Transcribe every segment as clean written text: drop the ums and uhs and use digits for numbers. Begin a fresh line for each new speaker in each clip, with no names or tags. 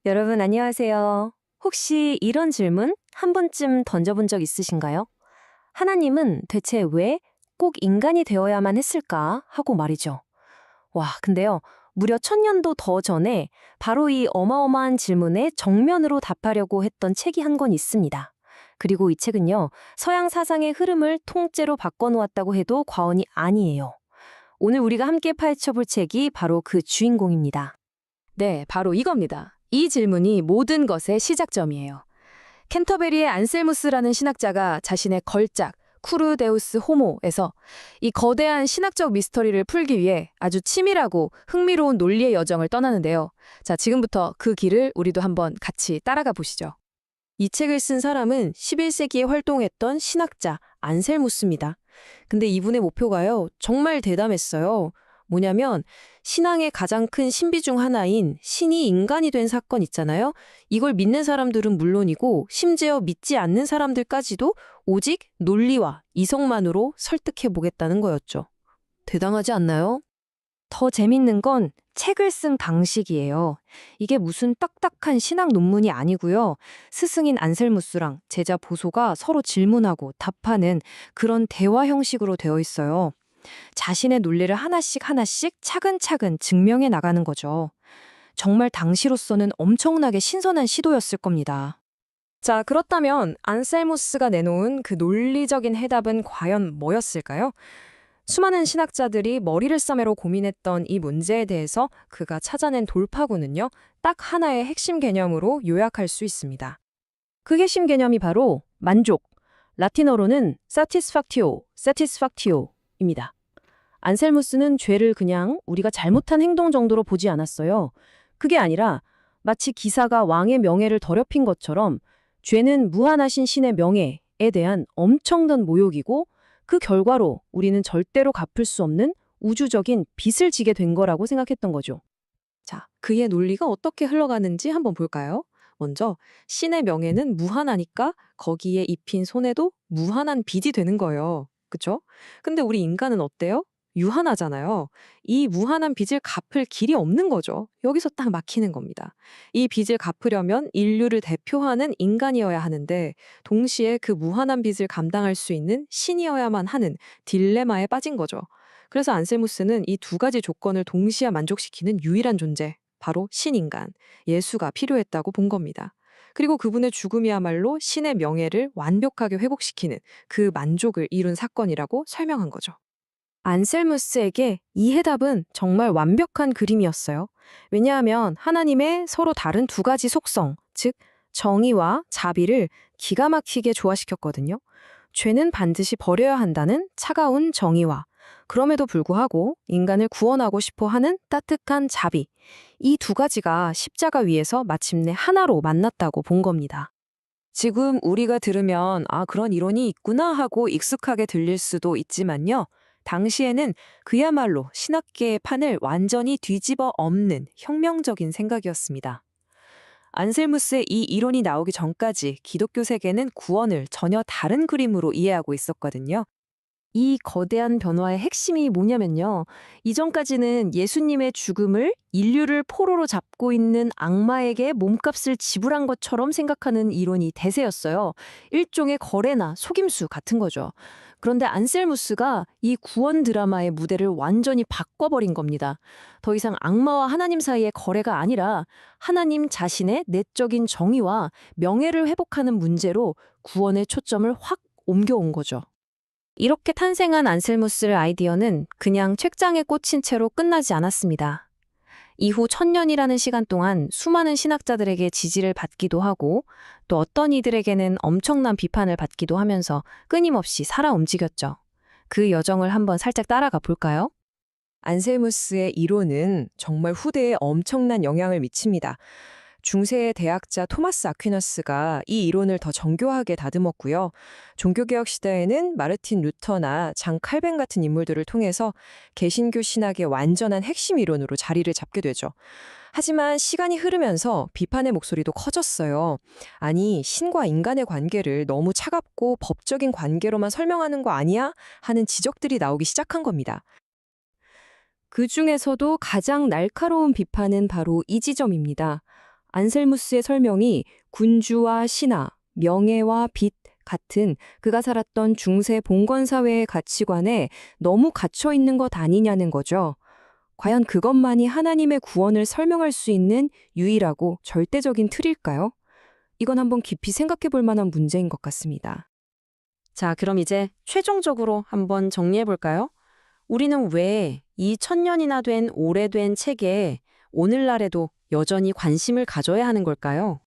여러분 안녕하세요. 혹시 이런 질문 한 번쯤 던져본 적 있으신가요? 하나님은 대체 왜 꼭 인간이 되어야만 했을까 하고 말이죠. 와, 근데요. 무려 1000년도 더 전에 바로 이 어마어마한 질문에 정면으로 답하려고 했던 책이 한 권 있습니다. 그리고 이 책은요. 서양 사상의 흐름을 통째로 바꿔놓았다고 해도 과언이 아니에요. 오늘 우리가 함께 파헤쳐볼 책이 바로 그 주인공입니다.
네, 바로 이겁니다. 이 질문이 모든 것의 시작점이에요. 캔터베리의 안셀무스라는 신학자가 자신의 걸작 쿠르 데우스 호모에서 이 거대한 신학적 미스터리를 풀기 위해 아주 치밀하고 흥미로운 논리의 여정을 떠나는데요. 자, 지금부터 그 길을 우리도 한번 같이 따라가 보시죠.
이 책을 쓴 사람은 11세기에 활동했던 신학자 안셀무스입니다. 근데 이분의 목표가요, 정말 대담했어요. 뭐냐면 신앙의 가장 큰 신비 중 하나인 신이 인간이 된 사건 있잖아요. 이걸 믿는 사람들은 물론이고 심지어 믿지 않는 사람들까지도 오직 논리와 이성만으로 설득해 보겠다는 거였죠. 대단하지 않나요? 더 재밌는 건 책을 쓴 방식이에요. 이게 무슨 딱딱한 신학 논문이 아니고요. 스승인 안셀무스랑 제자 보소가 서로 질문하고 답하는 그런 대화 형식으로 되어 있어요. 자신의 논리를 하나씩 하나씩 차근차근 증명해 나가는 거죠. 정말 당시로서는 엄청나게 신선한 시도였을 겁니다.
자, 그렇다면 안셀무스가 내놓은 그 논리적인 해답은 과연 뭐였을까요? 수많은 신학자들이 머리를 싸매로 고민했던 이 문제에 대해서 그가 찾아낸 돌파구는요, 딱 하나의 핵심 개념으로 요약할 수 있습니다.
그 핵심 개념이 바로 만족, 라틴어로는 satisfactio입니다. 안셀무스는 죄를 그냥 우리가 잘못한 행동 정도로 보지 않았어요. 그게 아니라 마치 기사가 왕의 명예를 더럽힌 것처럼 죄는 무한하신 신의 명예에 대한 엄청난 모욕이고 그 결과로 우리는 절대로 갚을 수 없는 우주적인 빚을 지게 된 거라고 생각했던 거죠.
자, 그의 논리가 어떻게 흘러가는지 한번 볼까요? 먼저, 신의 명예는 무한하니까 거기에 입힌 손해도 무한한 빚이 되는 거예요. 그쵸? 근데 우리 인간은 어때요? 유한하잖아요. 이 무한한 빚을 갚을 길이 없는 거죠. 여기서 딱 막히는 겁니다. 이 빚을 갚으려면 인류를 대표하는 인간이어야 하는데 동시에 그 무한한 빚을 감당할 수 있는 신이어야만 하는 딜레마에 빠진 거죠. 그래서 안셀무스는 이 두 가지 조건을 동시에 만족시키는 유일한 존재, 바로 신인간, 예수가 필요했다고 본 겁니다. 그리고 그분의 죽음이야말로 신의 명예를 완벽하게 회복시키는 그 만족을 이룬 사건이라고 설명한 거죠.
안셀무스에게 이 해답은 정말 완벽한 그림이었어요. 왜냐하면 하나님의 서로 다른 두 가지 속성, 즉 정의와 자비를 기가 막히게 조화시켰거든요. 죄는 반드시 버려야 한다는 차가운 정의와 그럼에도 불구하고 인간을 구원하고 싶어 하는 따뜻한 자비. 이 두 가지가 십자가 위에서 마침내 하나로 만났다고 본 겁니다. 지금 우리가 들으면 그런 이론이 있구나 하고 익숙하게 들릴 수도 있지만요. 당시에는 그야말로 신학계의 판을 완전히 뒤집어 엎는 혁명적인 생각이었습니다. 안셀무스의 이 이론이 나오기 전까지 기독교 세계는 구원을 전혀 다른 그림으로 이해하고 있었거든요. 이 거대한 변화의 핵심이 뭐냐면요. 이전까지는 예수님의 죽음을 인류를 포로로 잡고 있는 악마에게 몸값을 지불한 것처럼 생각하는 이론이 대세였어요. 일종의 거래나 속임수 같은 거죠. 그런데 안셀무스가 이 구원 드라마의 무대를 완전히 바꿔버린 겁니다. 더 이상 악마와 하나님 사이의 거래가 아니라 하나님 자신의 내적인 정의와 명예를 회복하는 문제로 구원의 초점을 확 옮겨온 거죠. 이렇게 탄생한 안셀무스의 아이디어는 그냥 책장에 꽂힌 채로 끝나지 않았습니다. 이후 1000년이라는 시간 동안 수많은 신학자들에게 지지를 받기도 하고 또 어떤 이들에게는 엄청난 비판을 받기도 하면서 끊임없이 살아 움직였죠. 그 여정을 한번 살짝 따라가 볼까요?
안셀무스의 이론은 정말 후대에 엄청난 영향을 미칩니다. 중세의 대학자 토마스 아퀴너스가 이 이론을 더 정교하게 다듬었고요. 종교개혁 시대에는 마르틴 루터나 장 칼뱅 같은 인물들을 통해서 개신교 신학의 완전한 핵심 이론으로 자리를 잡게 되죠. 하지만 시간이 흐르면서 비판의 목소리도 커졌어요. 아니, 신과 인간의 관계를 너무 차갑고 법적인 관계로만 설명하는 거 아니야? 하는 지적들이 나오기 시작한 겁니다.
그 중에서도 가장 날카로운 비판은 바로 이 지점입니다.
안셀무스의 설명이 군주와 신하, 명예와 빚 같은 그가 살았던 중세 봉건 사회의 가치관에 너무 갇혀 있는 것 아니냐는 거죠. 과연 그것만이 하나님의 구원을 설명할 수 있는 유일하고 절대적인 틀일까요? 이건 한번 깊이 생각해 볼 만한 문제인 것 같습니다.
자, 그럼 이제 최종적으로 한번 정리해 볼까요? 우리는 왜 이 1000년이나 된 오래된 책에 오늘날에도 여전히 관심을 가져야 하는 걸까요?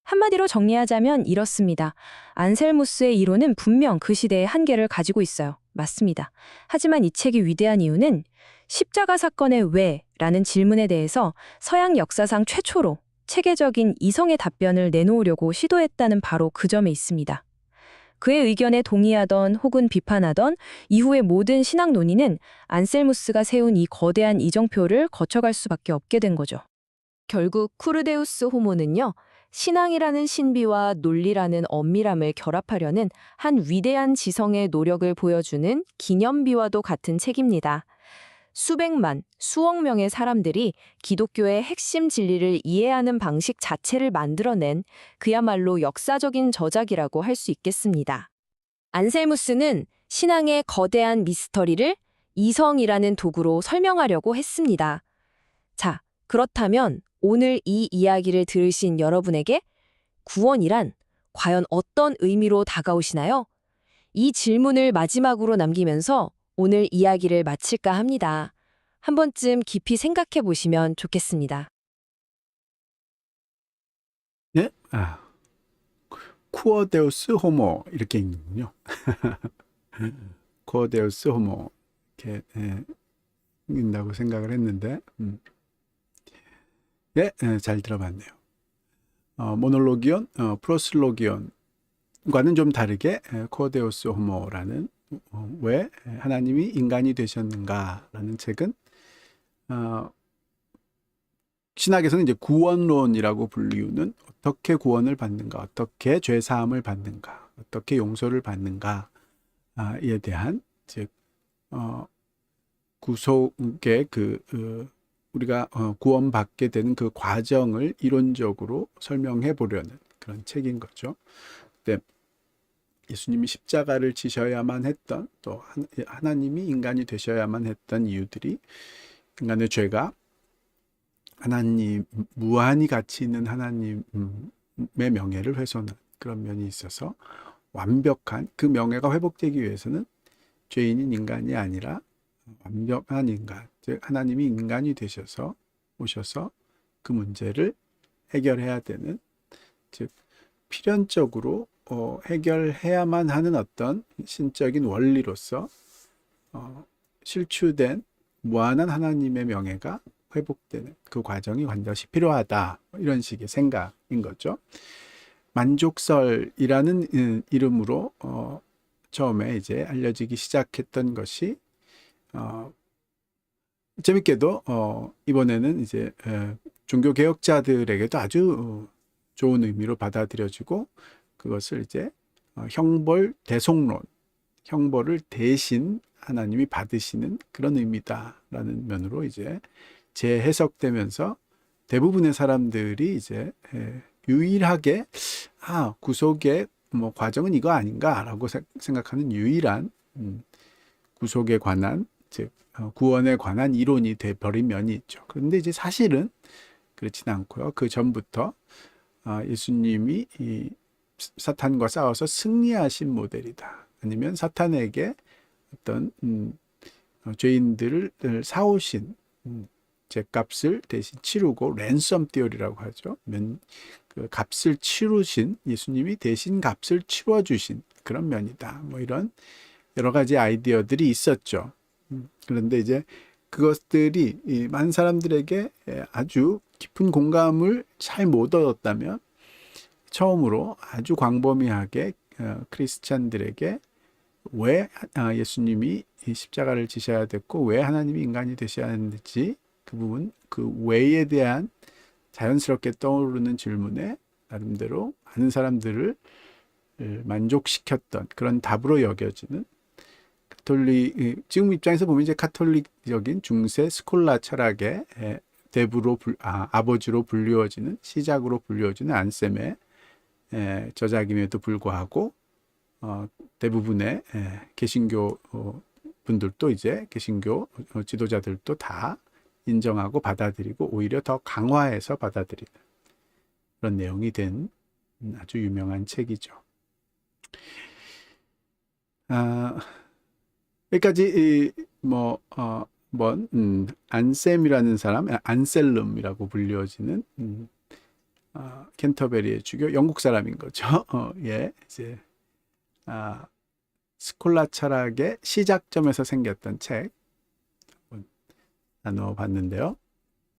한마디로 정리하자면 이렇습니다. 안셀무스의 이론은 분명 그 시대의 한계를 가지고 있어요. 맞습니다. 하지만 이 책이 위대한 이유는 십자가 사건의 왜라는 질문에 대해서 서양 역사상 최초로 체계적인 이성의 답변을 내놓으려고 시도했다는 바로 그 점에 있습니다. 그의 의견에 동의하던 혹은 비판하던 이후의 모든 신학 논의는 안셀무스가 세운 이 거대한 이정표를 거쳐갈 수밖에 없게 된 거죠.
결국 쿠르데우스 호모는요, 신앙이라는 신비와 논리라는 엄밀함을 결합하려는 한 위대한 지성의 노력을 보여주는 기념비와도 같은 책입니다. 수백만, 수억 명의 사람들이 기독교의 핵심 진리를 이해하는 방식 자체를 만들어낸 그야말로 역사적인 저작이라고 할 수 있겠습니다. 안셀무스는 신앙의 거대한 미스터리를 이성이라는 도구로 설명하려고 했습니다. 자, 그렇다면 오늘 이 이야기를 들으신 여러분에게 구원이란 과연 어떤 의미로 다가오시나요? 이 질문을 마지막으로 남기면서 오늘 이야기를 마칠까 합니다. 한 번쯤 깊이 생각해 보시면 좋겠습니다.
네? 쿠어데우스 호모 이렇게 읽는군요. 쿠어데우스 호모 이렇게 읽는다고 생각을 했는데 네, 잘 들어봤네요. 모놀로기온, 프로슬로기온과는 좀 다르게 쿠어데우스 호모라는 왜 하나님이 인간이 되셨는가라는 책은 신학에서는 이제 구원론이라고 불리우는 어떻게 구원을 받는가, 어떻게 죄 사함을 받는가, 어떻게 용서를 받는가에 대한 즉 구속의 우리가 구원받게 되는 그 과정을 이론적으로 설명해 보려는 그런 책인 거죠. 근데 예수님이 십자가를 지셔야만 했던 또 하나님이 인간이 되셔야만 했던 이유들이 인간의 죄가 하나님 무한히 가치 있는 하나님의 명예를 훼손한 그런 면이 있어서 완벽한 그 명예가 회복되기 위해서는 죄인인 인간이 아니라 완벽한 인간, 즉 하나님이 인간이 되셔서 오셔서 그 문제를 해결해야 되는, 즉 필연적으로 해결해야만 하는 어떤 신적인 원리로서 실추된 무한한 하나님의 명예가 회복되는 그 과정이 반드시 필요하다, 이런 식의 생각인 거죠. 만족설이라는 이름으로 처음에 이제 알려지기 시작했던 것이 재밌게도 이번에는 이제 종교 개혁자들에게도 아주 좋은 의미로 받아들여지고, 그것을 이제 형벌 대속론, 형벌을 대신 하나님이 받으시는 그런 의미다라는 면으로 이제 재해석되면서 대부분의 사람들이 이제 유일하게 구속의 과정은 이거 아닌가라고 생각하는 유일한 구속에 관한, 즉 구원에 관한 이론이 돼버린 면이 있죠. 그런데 이제 사실은 그렇진 않고요. 그 전부터 예수님이 이 사탄과 싸워서 승리하신 모델이다, 아니면 사탄에게 어떤 죄인들을 사오신 죄값을 대신 치르고, 랜섬 띠어리라고 하죠. 그 값을 치르신 예수님이 대신 값을 치러주신 그런 면이다. 이런 여러 가지 아이디어들이 있었죠. 그런데 이제 그것들이 많은 사람들에게 아주 깊은 공감을 잘 못 얻었다면, 처음으로 아주 광범위하게 크리스찬들에게 왜 예수님이 이 십자가를 지셔야 됐고 왜 하나님이 인간이 되셔야 했는지, 그 부분, 그 왜에 대한 자연스럽게 떠오르는 질문에 나름대로 많은 사람들을 만족시켰던 그런 답으로 여겨지는, 지금 입장에서 보면 이제 카톨릭적인 중세 스콜라 철학의 아버지로 불리워지는 시작으로 불리워지는 안셈의 저작임에도 불구하고 대부분의 개신교 분들도 이제 개신교 지도자들도 다 인정하고 받아들이고 오히려 더 강화해서 받아들이는 그런 내용이 된 아주 유명한 책이죠. 여기까지 안셈이라는 사람, 안셀름이라고 불려지는 캔터베리의 주교, 영국 사람인 거죠. 이제 스콜라 철학의 시작점에서 생겼던 책 나눠봤는데요.